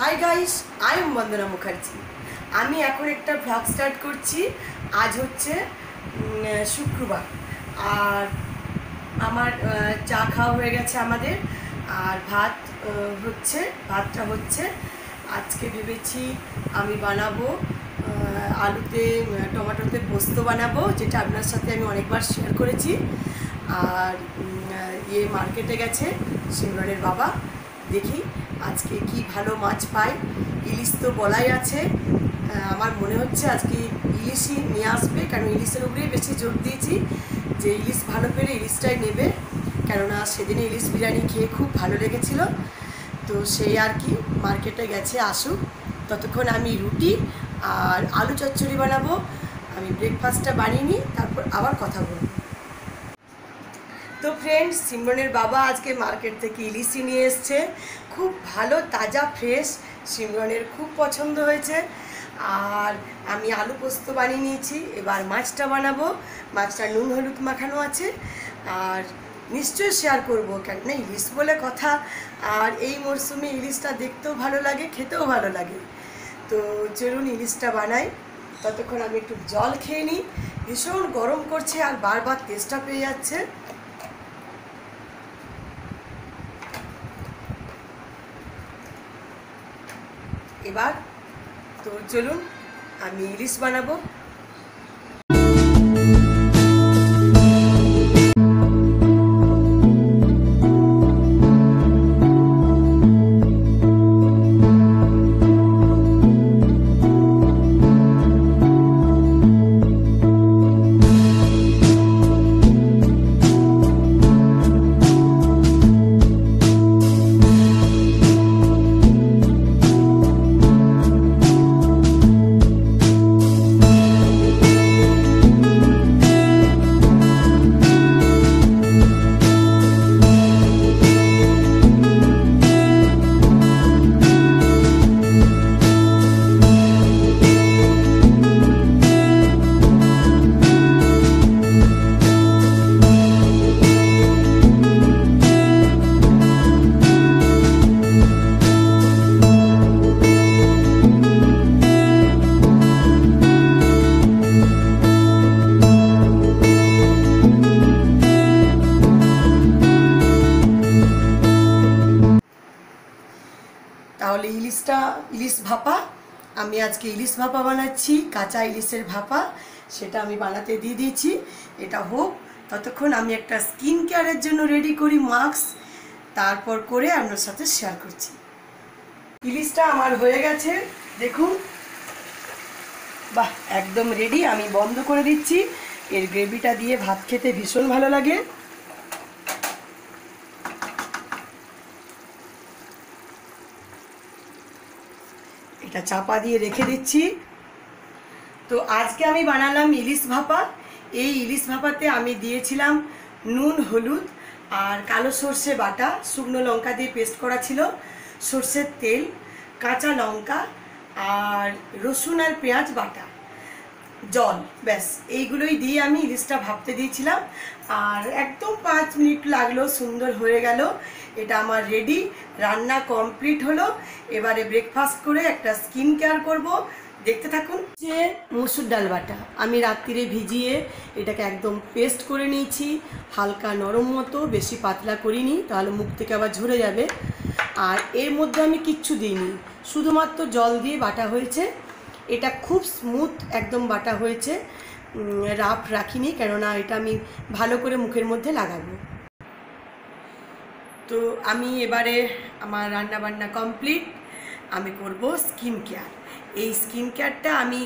High guys I am वंदना मुखार्जी। আমি এখন একটা ব্লগ স্টার্ট করছি। আজ হচ্ছে শুক্রবার আর আমার চা খাওয়া হয়ে গেছে আমাদের আর ভাতটা হচ্ছে আজকে ভেবেছি আমি বানাবো আলুতে টমেটোতে পোস্ত বানাবো, যেটা আপনার সাথে আমি অনেকবার শেয়ার করেছি। আর মার্কেটে গেছে সিমরনের বাবা, দেখি আজকে কি ভালো মাছ পাই। ইলিশ তো বলাই আছে, আমার মনে হচ্ছে আজকে ইলিশই নিয়ে আসবে, কারণ ইলিশের উপরেই বেশি জোর দিয়েছি যে ইলিশ ভালো পেলে ইলিশটাই নেবে, কেননা সেদিনে ইলিশ বিরিয়ানি খেয়ে খুব ভালো লেগেছিল। তো সেই আর কি মার্কেটে গেছে, আসুক, ততক্ষণ আমি রুটি আর আলু চচ্চড়ি বানাবো। আমি ব্রেকফাস্টটা বানিয়ে নিই, তারপর আবার কথা বলবো। তো ফ্রেন্ডস, সিমরনের বাবা আজকে মার্কেট থেকে ইলিশই নিয়ে এসছে, খুব ভালো তাজা ফ্রেশ, সিমরনের খুব পছন্দ হয়েছে। আর আমি আলু পোস্ত বানিয়ে নিয়েছি, এবার মাছটা বানাবো। মাছটা নুন হলুদ মাখানো আছে আর নিশ্চয়ই শেয়ার করবো, কেননা ইলিশ বলে কথা। আর এই মরশুমে ইলিশটা দেখতেও ভালো লাগে, খেতেও ভালো লাগে। তো চলুন ইলিশটা বানাই, ততক্ষণ আমি একটু জল খেয়ে নিই। ভীষণ গরম করছে আর বারবার তেষ্টা পেয়ে যাচ্ছে। এবার তো চলুন আমি ইলিশ বানাবো। তাহলে ইলিশ ভাপা, আমি আজকে ইলিশ ভাপা বানাচ্ছি, কাঁচা ইলিশের ভাপা, সেটা আমি বানাতে দিয়ে দিয়েছি। এটা হোক, ততক্ষণ আমি একটা স্কিন কেয়ারের জন্য রেডি করি মাস্ক, তারপর করে আপনার সাথে শেয়ার করছি। ইলিশটা আমার হয়ে গেছে, দেখুন, বাহ, একদম রেডি। আমি বন্ধ করে দিচ্ছি। এর গ্রেভিটা দিয়ে ভাত খেতে ভীষণ ভালো লাগে। এটা চাপা দিয়ে রেখে দিচ্ছি। তো আজকে আমি বানালাম ইলিশ ভাপা। এই ইলিশ ভাপাতে আমি দিয়েছিলাম নুন হলুদ আর কালো সর্ষে বাটা, শুকনো লঙ্কা দিয়ে পেস্ট করা ছিল, সর্ষের তেল, কাঁচা লঙ্কা আর রসুন আর পেঁয়াজ বাটা, জল, ব্যাস এইগুলোই দিয়ে আমি ইলিশটা ভাপতে দিয়েছিলাম। আর একদম 5 মিনিট লাগলো, সুন্দর হয়ে গেল। এটা আমার রেডি, রান্না কমপ্লিট হলো। এবারে ব্রেকফাস্ট করে একটা স্কিন কেয়ার করব, দেখতে থাকুন। যে মসুর ডাল বাটা আমি রাত্রিরে ভিজিয়ে এটাকে একদম পেস্ট করে নিয়েছি, হালকা নরম মতো, বেশি পাতলা করিনি, তাহলে মুখ থেকে আবার ঝরে যাবে। আর এর মধ্যে আমি কিচ্ছু দিইনি, শুধুমাত্র জল দিয়ে বাটা হয়েছে। এটা খুব স্মুথ একদম বাটা হয়েছে, রাফ রাখিনি, কেননা এটা আমি ভালো করে মুখের মধ্যে লাগাবো। তো আমি এবারে আমার রান্নাবান্না কমপ্লিট, আমি করব স্কিন কেয়ার। এই স্কিন কেয়ারটা আমি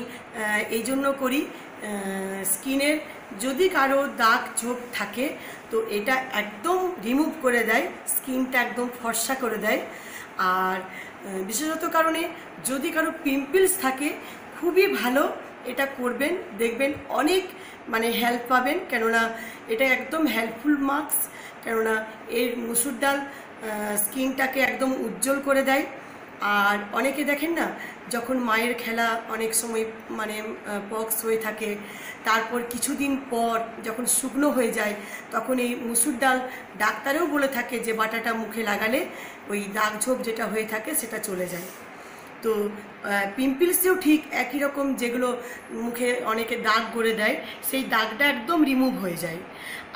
এই জন্য করি, স্কিনের যদি কারো দাগ ছোপ থাকে তো এটা একদম রিমুভ করে দেয়, স্কিনটা একদম ফর্সা করে দেয়। আর বিশেষত কারণে যদি কারো পিম্পলস থাকে, খুবই ভালো, এটা করবেন, দেখবেন অনেক হেল্প পাবেন, কেননা এটা একদম হেল্পফুল মাস্ক, কেননা এর মসুর ডাল স্কিনটাকে একদম উজ্জ্বল করে দেয়। আর অনেকে দেখেন না, যখন মায়ের খেলা অনেক সময় পক্স হয়ে থাকে, তারপর কিছুদিন পর যখন শুকনো হয়ে যায়, তখন এই মসুর ডাল ডাক্তারেও বলে থাকে যে বাটাটা মুখে লাগালে ওই দাগ ছোপ যেটা হয়ে থাকে সেটা চলে যায়। তো পিম্পলসেও ঠিক একই রকম, যেগুলো মুখে অনেকে দাগ করে দেয় সেই দাগটা একদম রিমুভ হয়ে যায়।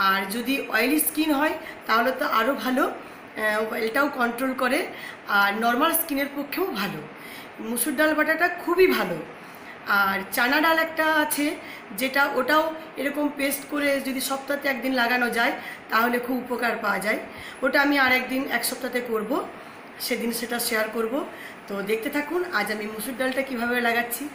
আর যদি অয়েলি স্কিন হয় তাহলে তো আরও ভালো, অয়েলটাও কন্ট্রোল করে, আর নর্মাল স্কিনের পক্ষেও ভালো। মুসুর ডাল বাটাটা খুবই ভালো। আর চানা ডাল একটা আছে, যেটা ওটাও এরকম পেস্ট করে যদি সপ্তাহে একদিন লাগানো যায় তাহলে খুব উপকার পাওয়া যায়। ওটা আমি আর একদিন এক সপ্তাহে করব, সেদিন সেটা শেয়ার করব। তো দেখতে থাকুন আজ আমি মুসুর ডালটা কীভাবে লাগাচ্ছি।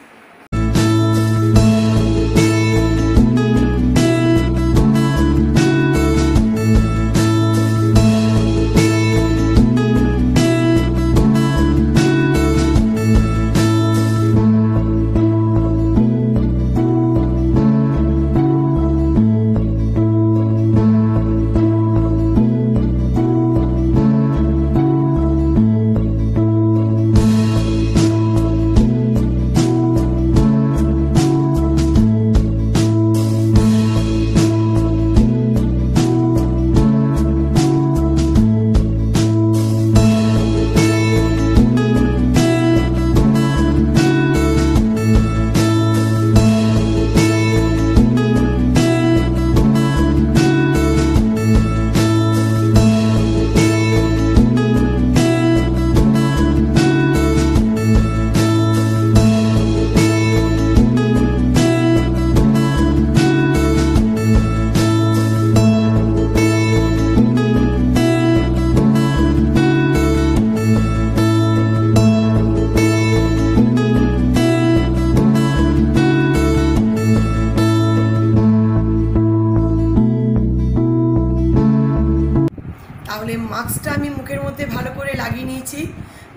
তাহলে মাস্কটা আমি মুখের মধ্যে ভালো করে লাগিয়ে নিয়েছি,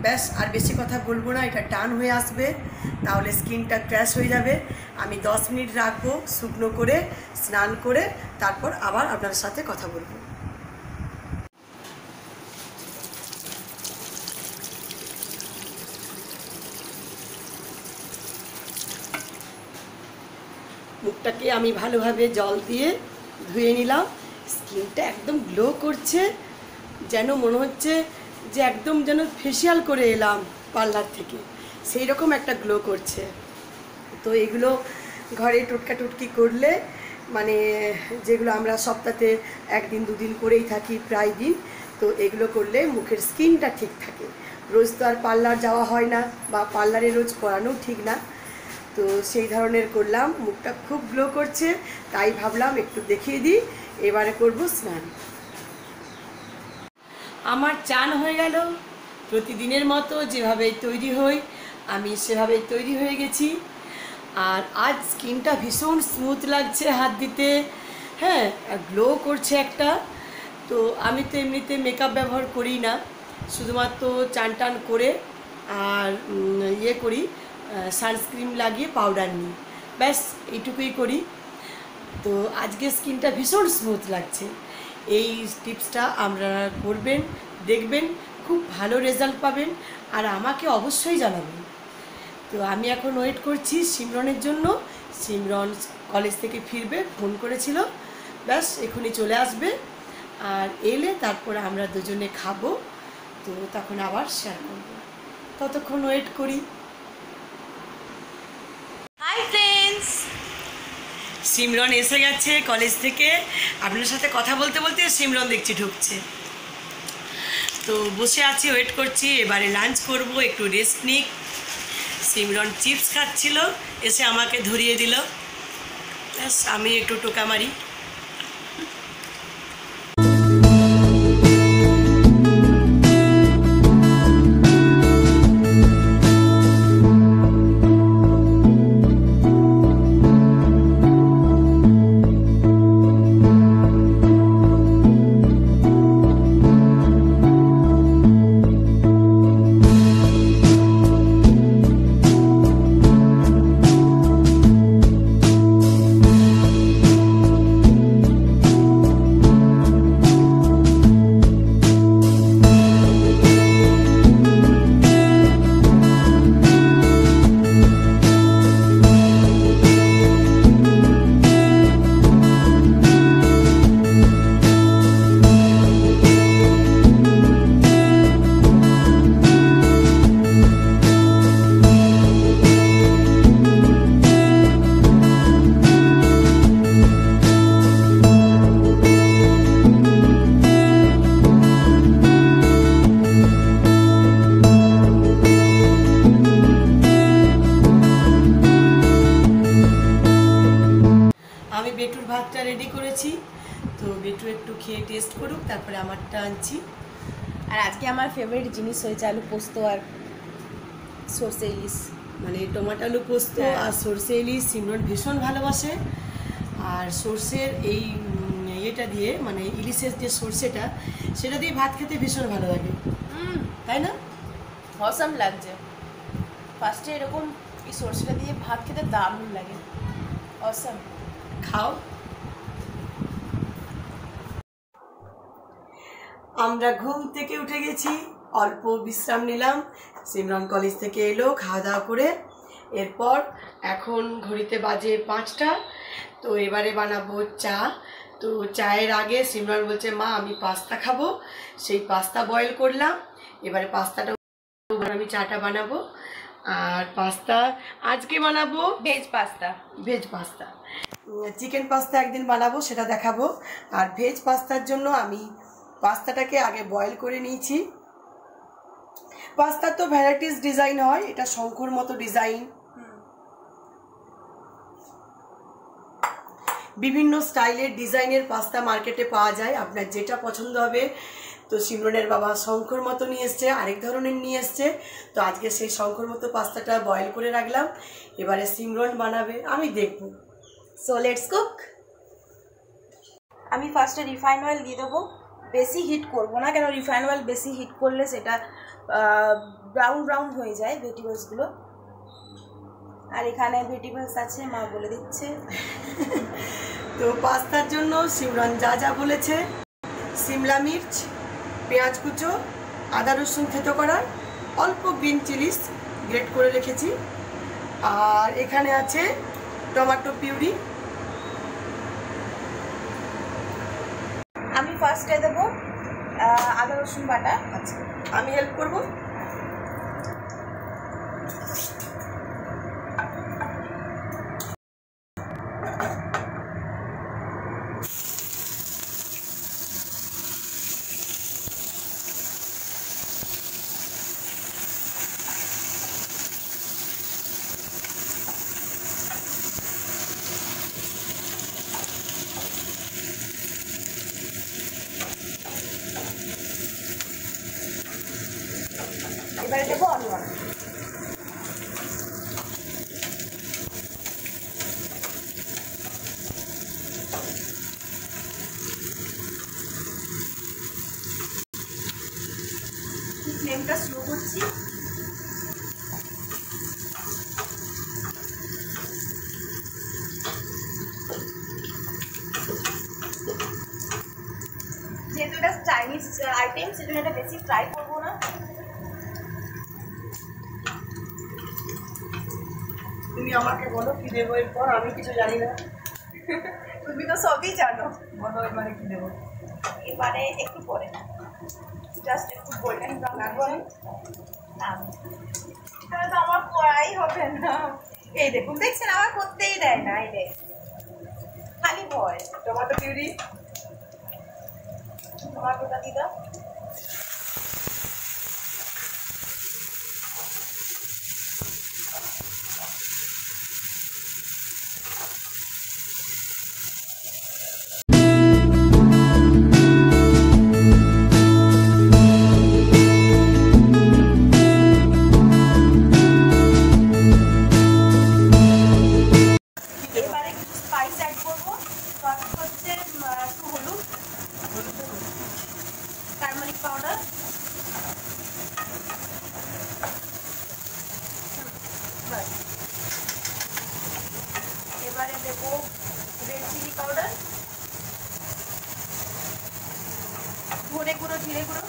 ব্যাস আর বেশি কথা বলবো না, এটা টান হয়ে আসবে তাহলে স্কিনটা ক্র্যাশ হয়ে যাবে। আমি 10 মিনিট রাখবো শুকনো করে, স্নান করে, তারপর আবার আপনার সাথে কথা বলবো। মুখটাকে আমি ভালোভাবে জল দিয়ে ধুয়ে নিলাম। স্কিনটা একদম গ্লো করছে, যেন মনে হচ্ছে যে একদম যেন ফেসিয়াল করে এলাম পার্লার থেকে, সেই রকম একটা গ্লো করছে। তো এগুলো ঘরে টোটকা টুটকি করলে, মানে যেগুলো আমরা সপ্তাহে একদিন দুদিন করেই থাকি প্রায় দিন, তো এগুলো করলে মুখের স্কিনটা ঠিক থাকে। রোজ তো আর পার্লার যাওয়া হয় না, বা পার্লারে রোজ করানোও ঠিক না, তো সেই ধরনের করলাম। মুখটা খুব গ্লো করছে, তাই ভাবলাম একটু দেখিয়ে দিই। এবারে করব স্নান। আমার চান হয়ে গেল, প্রতিদিনের মতো যেভাবে তৈরি হই আমি সেভাবে তৈরি হয়ে গেছি। আর আজ স্কিনটা ভীষণ স্মুথ লাগছে হাত দিতে, হ্যাঁ, গ্লো করছে একটা। তো আমি তো এমনিতে মেকআপ ব্যবহার করি না, শুধুমাত্র চান টান করে আর ইয়ে করি, সানস্ক্রিন লাগিয়ে পাউডার নিই, ব্যাস এইটুকুই করি। তো আজকে স্কিনটা ভীষণ স্মুথ লাগছে। এই টিপসটা আপনারা করবেন, দেখবেন খুব ভালো রেজাল্ট পাবেন, আর আমাকে অবশ্যই জানাবেন। তো আমি এখন ওয়েট করছি সিমরনের জন্য। সিমরন কলেজ থেকে ফিরবে, ফোন করেছিল, ব্যাস এখনই চলে আসবে। আর এলে তারপরে আমরা দুজনে খাবো, তো তখন আবার শেয়ার করব। ততক্ষণ ওয়েট করি। হাই ফ্রেন্ডস, সিমরন এসে গেছে কলেজ থেকে। আপনার সাথে কথা বলতে বলতে সিমরন দেখছি ঢুকছে, তো বসে আছি ওয়েট করছি। এবারে লাঞ্চ করব, একটু রেস্ট নিক। সিমরন চিপস খাচ্ছিল, এসে আমাকে ধরিয়ে দিল, ব্যাস আমি একটু টোকা মারি। আমি বেটুর ভাতটা রেডি করেছি, তো বেটু একটু খেয়ে টেস্ট করুক, তারপরে আমারটা আনছি। আর আজকে আমার ফেভারিট জিনিস হয়েছে আলু পোস্ত আর সরষে ইলিশ, মানে টমেটো আলু পোস্ত আর সরষে ইলিশ সিমরন ভীষণ ভালোবাসে। আর সরষের এই ইয়েটা দিয়ে, মানে ইলিশের যে সরষেটা, সেটা দিয়ে ভাত খেতে ভীষণ ভালো লাগে, তাই না? অসাম লাগছে। ফার্স্টে এরকম এই সরষেটা দিয়ে ভাত খেতে দারুণ লাগে, অসাম। খাও। আমরা ঘুম থেকে উঠে গেছি, অল্প বিশ্রাম নিলাম। সিমরন কলেজ থেকে এলো খাওয়া দাওয়া করে। এরপর এখন ঘড়িতে বাজে 5টা, তো এবারে বানাবো চা। তো চায়ের আগে সিমরন বলছে মা আমি পাস্তা খাবো, সেই পাস্তা বয়েল করলাম। এবারে পাস্তাটা আমি চাটা বানাবো। আর পাস্তা আজকে বানাবো veg pasta. Veg pasta, chicken pasta একদিন বানাবো, সেটা দেখাবো। আর ভেজ পাস্তার জন্য আমি পাস্তাটাকে আগে বয়েল করে নিয়েছি। পাস্তার তো ভ্যারাইটিস ডিজাইন হয়, এটা শঙ্কুর মতো ডিজাইন, বিভিন্ন স্টাইলের ডিজাইনের পাস্তা মার্কেটে পাওয়া যায়। আপনার যেটা পছন্দ হবে। তো সিমরনের বাবা শঙ্কর মতো নিয়ে এসছে, আরেক ধরনের নিয়ে এসছে। তো আজকে সেই শঙ্কর মতো পাস্তাটা বয়েল করে রাখলাম, এবারে সিমরন বানাবে, আমি দেখব। So let's cook. আমি ফার্স্টে রিফাইন অয়েল দিয়ে দেবো, বেশি হিট করবো না, কেন রিফাইন অয়েল বেশি হিট করলে সেটা ব্রাউন ব্রাউন হয়ে যায় ভেজিটেবলসগুলো। আর এখানে ভেজিটেবলস আছে, মা বলে দিচ্ছে। তো পাস্তার জন্য সিমরন যা যা বলেছে, সিমলা মির্চ, পেঁয়াজ কুচো, আদা রসুন থেতো করা, অল্প গ্রিন চিলিস গ্রেট করে রেখেছি। আর এখানে আছে টমেটো পিউরি। আমি ফার্স্টে দেবো আদা রসুন বাটা। আচ্ছা, আমি হেল্প করবো। এবারে দেবো অনিয়ন। ফ্লেমটা স্লো করছি। যেহেতু এটা চাইনিজ আইটেম, সেজন্য এটা বেশি ফ্রাই করবো না। তুমি আমাকে বলো কি দেবো এরপর, আমি কিছু জানি না। তুমি তো সবই জানো। বলো এবারে কি দেবো। এবারে একটু পরে জাস্ট একটু গোল্ডেন ব্রাউন লাগবে না, এটা তো আমার করাই হবে না। এই দেখুন, দেখছেন আমার করতেই দেয় না, এই দেখ খালি ভয়। টমেটো পিউরি, টমেটোটা দিয়ে দাও। টারমারিক পাউডার, এবারে দেবো রেড চিলি পাউডার, ধনে গুঁড়ো, জিরে গুঁড়ো,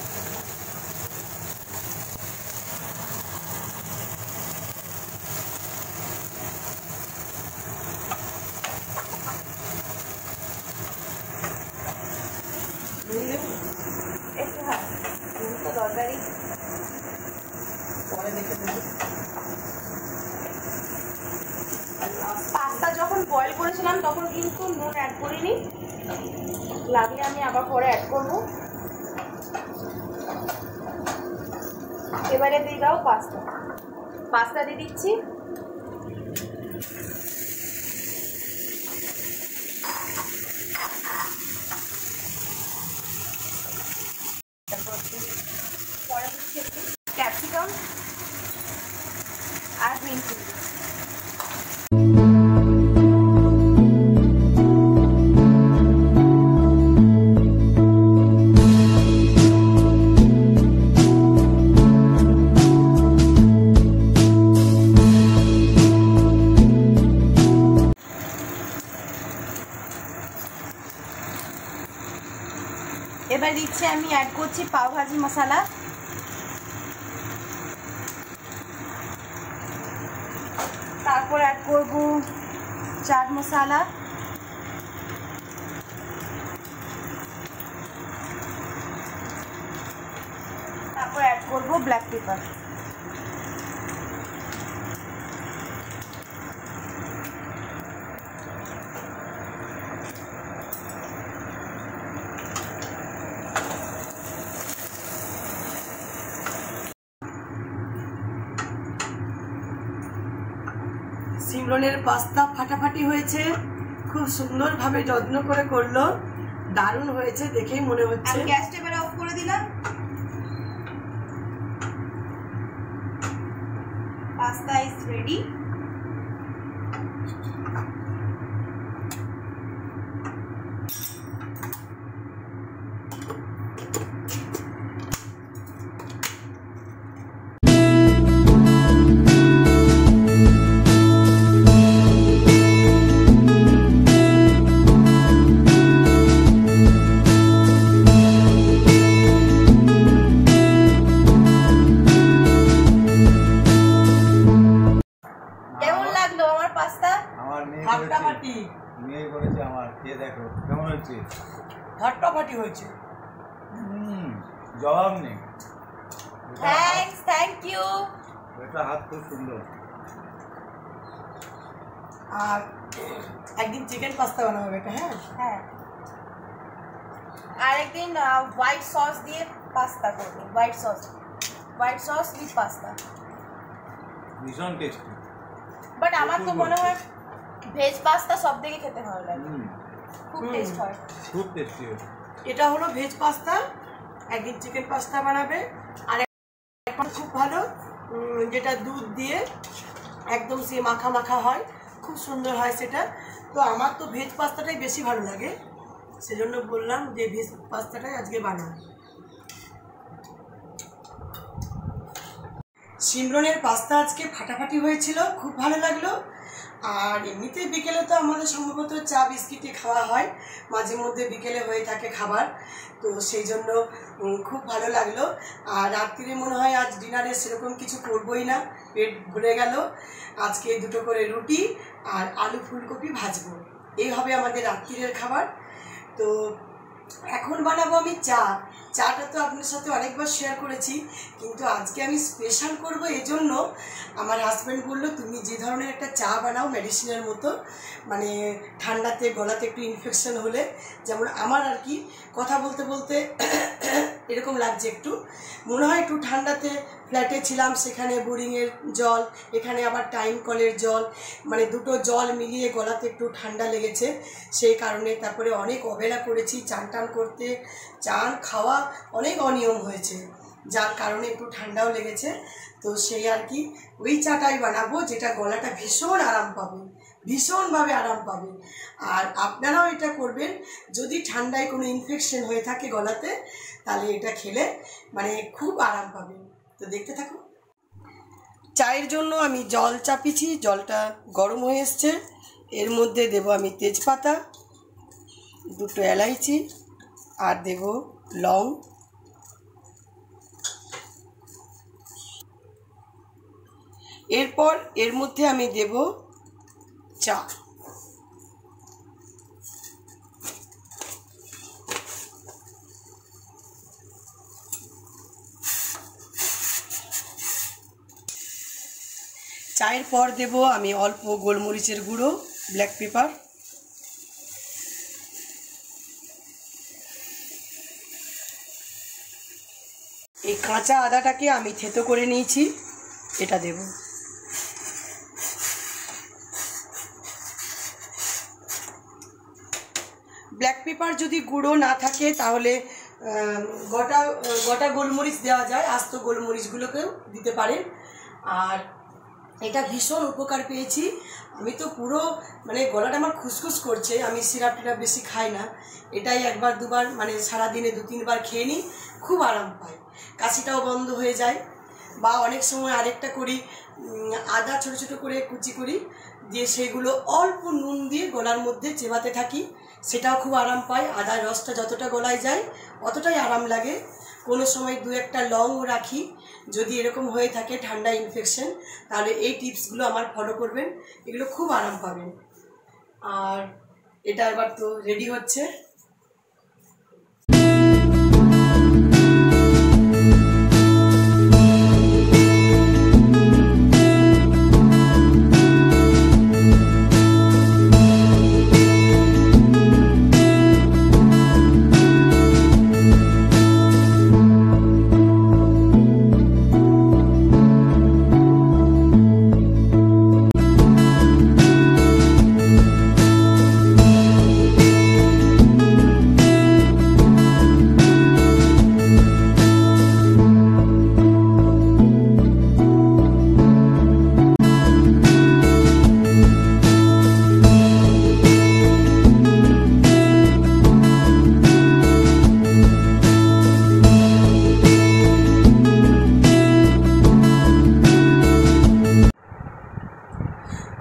একটু তো দরকারি। পাস্তা যখন বয়েল করেছিলাম তখন কিন্তু নুন অ্যাড করিনি, লাগলে আমি আবার পরে অ্যাড করবো। এবারে দিয়ে দাও পাস্তা দিয়ে দিচ্ছি। এবার দিচ্ছি আমি অ্যাড করছি পাও ভাজি মশলা, তারপর অ্যাড করব চাট মশলা, তারপর অ্যাড করব ব্ল্যাক পেপার। সিমরনের পাস্তা ফাটাফাটি হয়েছে, খুব সুন্দরভাবে যত্ন করে করলো, দারুণ হয়েছে দেখেই মনে হচ্ছে। আমি গ্যাসটা এবারে অফ করে দিলাম। Pasta is ready. ফাটাফাটি হয়েছে, জবাব নেই। Thank you. এটা হাত খুব সুন্দর। আর একদিন চিকেন পাস্তা বানাবো এটা। হ্যাঁ হ্যাঁ, আর একদিন হোয়াইট সস দিয়ে পাস্তা করবো। হোয়াইট সস উইথ পাস্তা, ভীষণ টেস্টি। বাট আমার তো মনে হয় ভেজ পাস্তা সব থেকে খেতে ভালো লাগে, খুব টেস্ট হয়, খুব টেস্টি। এটা হলো ভেজ পাস্তা, একদিন চিকেন পাস্তা বানাবে। আর একটা খুব ভালো, যেটা দুধ দিয়ে একদম সে মাখা মাখা হয়, খুব সুন্দর হয় সেটা। তো আমার তো ভেজ পাস্তাটাই বেশি ভালো লাগে, সেজন্য বললাম যে ভেজ পাস্তাটাই আজকে বানাবো। সিমরনের পাস্তা আজকে ফাটাফাটি হয়েছিল, খুব ভালো লাগলো। আর এমনিতে বিকেলে তো আমাদের সম্ভবত চা বিস্কিটই খাওয়া হয়, মাঝে মধ্যে বিকেলে হয়ে থাকে খাবার, তো সেই জন্য খুব ভালো লাগলো। আর রাত্রিরে মনে হয় আজ ডিনারে সেরকম কিছু করবোই না, পেট ভরে গেল। আজকে দুটো করে রুটি আর আলু ফুলকপি ভাজবো, এই হবে আমাদের রাত্রিরের খাবার। তো এখন বানাবো আমি চাটা তো আপনার সাথে অনেকবার শেয়ার করেছি, কিন্তু আজকে আমি স্পেশাল করব। এজন্য আমার হাজব্যান্ড বললো তুমি যে ধরনের একটা চা বানাও মেডিসিনের মতো, মানে ঠান্ডাতে গলাতে একটু ইনফেকশন হলে, যেমন আমার আর কি কথা বলতে বলতে এরকম লাগছে, একটু মনে হয় একটু ঠান্ডাতে ফ্ল্যাটে ছিলাম, সেখানে বোরিংয়ের জল, এখানে আবার টাইম কলের জল, মানে দুটো জল মিলিয়ে গলাতে একটু ঠান্ডা লেগেছে, সেই কারণে। তারপরে অনেক অবহেলা করেছি চান টান করতে, চান খাওয়া অনেক অনিয়ম হয়েছে, যার কারণে একটু ঠান্ডাও লেগেছে। তো সেই আর কি ওই চাটাই বানাবো, যেটা গলাটা ভীষণ আরাম পাবে, ভীষণভাবে আরাম পাবে। আর আপনারাও এটা করবেন, যদি ঠান্ডায় কোনো ইনফেকশন হয়ে থাকে গলাতে, তাহলে এটা খেলে মানে খুব আরাম পাবেন। তো দেখতে থাকুন। চায়ের জন্য আমি জল চাপিয়েছি, জলটা গরম হয়ে এসছে, এর মধ্যে দেব আমি তেজপাতা, দুটো এলাইচি, আর দেব লং, এরপর এর মধ্যে আমি দেব চা। চায়ের পর দেব আমি অল্প গোলমরিচের গুঁড়ো, ব্ল্যাক পেপার, এই কাঁচা আদাটাকে আমি থেতো করে নিয়েছি, এটা দেব। ব্ল্যাক পেপার যদি গুঁড়ো না থাকে তাহলে গোটা গোটা গোলমরিচ দেওয়া যায়, আস্ত গোলমরিচগুলোকেও দিতে পারেন। আর এটা ভীষণ উপকার পেয়েছি আমি, তো পুরো মানে গলাটা আমার খুসখুস করছে, আমি সিরাপ টিরাপ বেশি খাই না, এটাই একবার দুবার মানে সারাদিনে 2-3 বার খেয়ে নিই, খুব আরাম পাই, কাশিটাও বন্ধ হয়ে যায়। বা অনেক সময় আরেকটা করি, আদা ছোটো ছোটো করে কুচি করি, দিয়ে সেগুলো অল্প নুন দিয়ে গলার মধ্যে চেবাতে থাকি, সেটাও খুব আরাম পায়। আদার রসটা যতটা গলায় যায় অতটাই আরাম লাগে। কোনো সময় 2-1টা লং রাখি, যদি এরকম হয়ে থাকে ঠান্ডা ইনফেকশন, তাহলে এই টিপসগুলো আমার ফলো করবেন, এগুলো খুব আরাম পাবেন। আর এটা এবার তো রেডি হচ্ছে।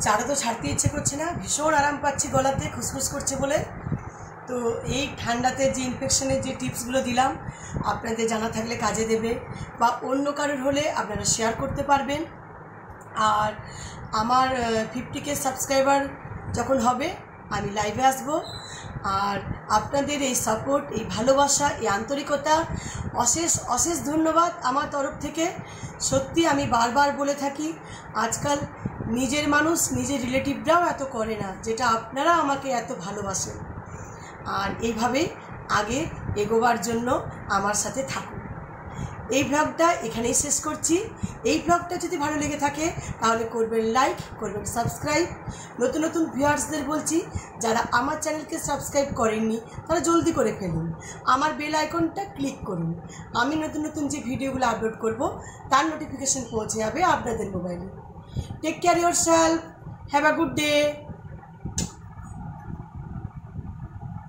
চাটা তো ছাড়তে ইচ্ছে করছে না, ভীষণ আরাম পাচ্ছি গলাতে, খুসখুস করছে বলে। তো এই ঠান্ডাতে যে ইনফেকশনের যে টিপসগুলো দিলাম আপনাদের জানা থাকলে কাজে দেবে, বা অন্য কারোর হলে আপনারা শেয়ার করতে পারবেন। আর আমার 50K সাবস্ক্রাইবার যখন হবে আমি লাইভে আসব। আর আপনাদের এই সাপোর্ট, এই ভালোবাসা, এই আন্তরিকতা, অশেষ অশেষ ধন্যবাদ আমার তরফ থেকে। সত্যি আমি বারবার বলে থাকি, আজকাল নিজের মানুষ, নিজের রিলেটিভরাও এত করে না যেটা আপনারা আমাকে এত ভালোবাসেন। আর এইভাবেই আগে এগোবার জন্য আমার সাথে থাকুন। এই ব্লগটা এখানেই শেষ করছি। এই ব্লগটা যদি ভালো লেগে থাকে তাহলে করবেন লাইক, করবেন সাবস্ক্রাইব। নতুন নতুন ভিউয়ার্সদের বলছি, যারা আমার চ্যানেলকে সাবস্ক্রাইব করেননি তারা জলদি করে ফেলুন, আমার বেল আইকনটা ক্লিক করুন। আমি নতুন নতুন যে ভিডিওগুলো আপলোড করব তার নোটিফিকেশন পৌঁছে যাবে আপনাদের মোবাইলে। Take care yourself, have a good day.